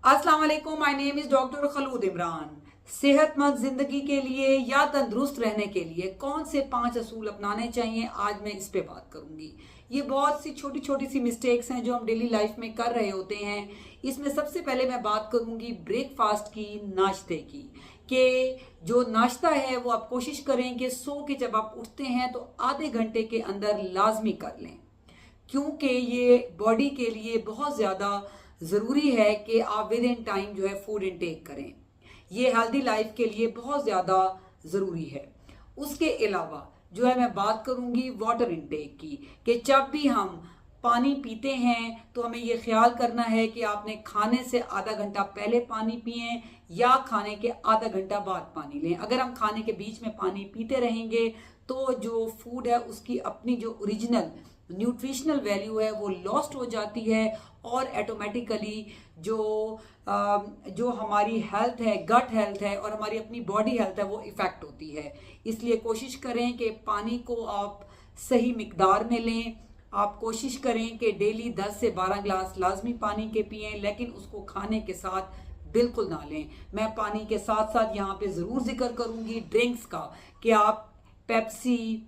अस्सलाम वालेकुम, my name is doctor Khalood Imran. सेहतमंद जिंदगी के लिए या तंदुरुस्त रहने के लिए कौन से 5 असूल अपनाने चाहिए, आज मैं इस पे बात करूंगी। ये बहुत सी छोटी छोटी सी मिस्टेक्स हैं जो हम डेली लाइफ में कर रहे होते हैं। इसमें सबसे पहले मैं बात करूंगी ब्रेकफास्ट की, नाश्ते की। कि जो नाश्ता है वो आप कोशिश करें कि सो के जब आप उठते हैं तो आधे घंटे के अंदर लाजमी कर लें, क्योंकि ये बॉडी के लिए बहुत ज़्यादा ज़रूरी है कि आप विद इन टाइम जो है फूड इनटेक करें। ये हेल्दी लाइफ के लिए बहुत ज़्यादा ज़रूरी है। उसके अलावा जो है मैं बात करूंगी वाटर इनटेक की, कि जब भी हम पानी पीते हैं तो हमें ये ख्याल करना है कि आपने खाने से आधा घंटा पहले पानी पिए या खाने के आधा घंटा बाद पानी लें। अगर हम खाने के बीच में पानी पीते रहेंगे तो जो फूड है उसकी अपनी जो ओरिजिनल न्यूट्रिशनल वैल्यू है वो लॉस्ट हो जाती है और ऑटोमेटिकली जो हमारी हेल्थ है, गट हेल्थ है और हमारी अपनी बॉडी हेल्थ है वो इफेक्ट होती है। इसलिए कोशिश करें कि पानी को आप सही मिकदार में लें। आप कोशिश करें कि डेली 10 से 12 ग्लास लाजमी पानी के पिएं, लेकिन उसको खाने के साथ बिल्कुल ना लें। मैं पानी के साथ साथ यहाँ पे ज़रूर जिक्र करूँगी ड्रिंक्स का, कि आप पेप्सी,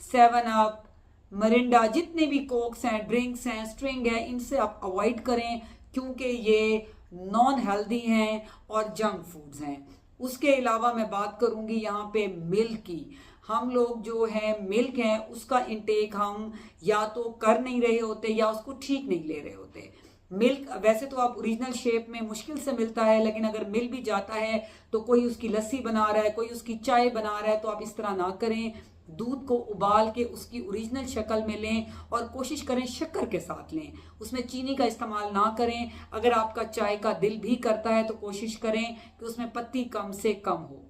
7 अप, मरिंडा, जितने भी कोक्स हैं, ड्रिंक्स हैं, स्ट्रिंग है, इनसे आप अवॉइड करें, क्योंकि ये नॉन हेल्दी हैं और जंक फूड्स हैं। उसके अलावा मैं बात करूंगी यहाँ पे मिल्क की। हम लोग जो है मिल्क है उसका इंटेक हम या तो कर नहीं रहे होते या उसको ठीक नहीं ले रहे होते। मिल्क वैसे तो आप ओरिजिनल शेप में मुश्किल से मिलता है, लेकिन अगर मिल भी जाता है तो कोई उसकी लस्सी बना रहा है, कोई उसकी चाय बना रहा है, तो आप इस तरह ना करें। दूध को उबाल के उसकी ओरिजिनल शक्ल में लें और कोशिश करें शक्कर के साथ लें, उसमें चीनी का इस्तेमाल ना करें। अगर आपका चाय का दिल भी करता है तो कोशिश करें कि उसमें पत्ती कम से कम हो,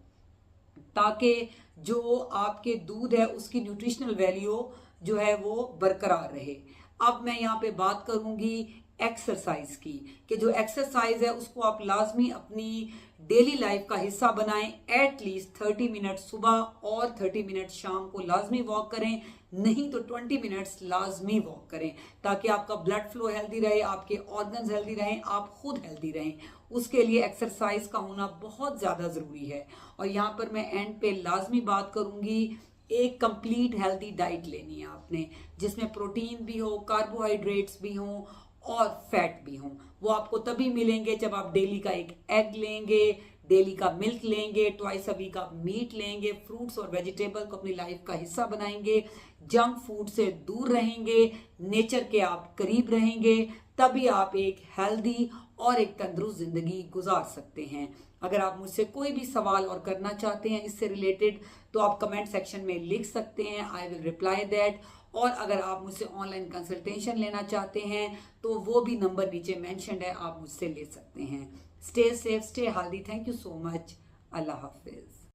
ताकि जो आपके दूध है उसकी न्यूट्रिशनल वैल्यू जो है वो बरकरार रहे। अब मैं यहाँ पे बात करूंगी एक्सरसाइज की, कि जो एक्सरसाइज है उसको आप लाजमी अपनी डेली लाइफ का हिस्सा बनाएं। एटलीस्ट 30 मिनट सुबह और 30 मिनट शाम को लाजमी वॉक करें, नहीं तो 20 मिनट्स लाजमी वॉक करें, ताकि आपका ब्लड फ्लो हेल्दी रहे, आपके ऑर्गन्स हेल्दी रहें, आप खुद हेल्दी रहें। उसके लिए एक्सरसाइज का होना बहुत ज़्यादा ज़रूरी है। और यहाँ पर मैं एंड पे लाजमी बात करूँगी, एक कंप्लीट हेल्दी डाइट लेनी है आपने, जिसमें प्रोटीन भी हो, कार्बोहाइड्रेट्स भी हों और फैट भी हों। वो आपको तभी मिलेंगे जब आप डेली का एक एग लेंगे, डेली का मिल्क लेंगे, ट्वाइस अ वीक आप मीट लेंगे, फ्रूट्स और वेजिटेबल को अपनी लाइफ का हिस्सा बनाएंगे, जंक फूड से दूर रहेंगे, नेचर के आप करीब रहेंगे, तभी आप एक हेल्दी और एक तंदुरुस्त जिंदगी गुजार सकते हैं। अगर आप मुझसे कोई भी सवाल और करना चाहते हैं इससे रिलेटेड तो आप कमेंट सेक्शन में लिख सकते हैं, आई विल रिप्लाई दैट। और अगर आप मुझसे ऑनलाइन कंसल्टेशन लेना चाहते हैं तो वो भी नंबर नीचे मेंशन्ड है, आप मुझसे ले सकते हैं। Stay safe, stay healthy. Thank you so much. Allah Hafiz.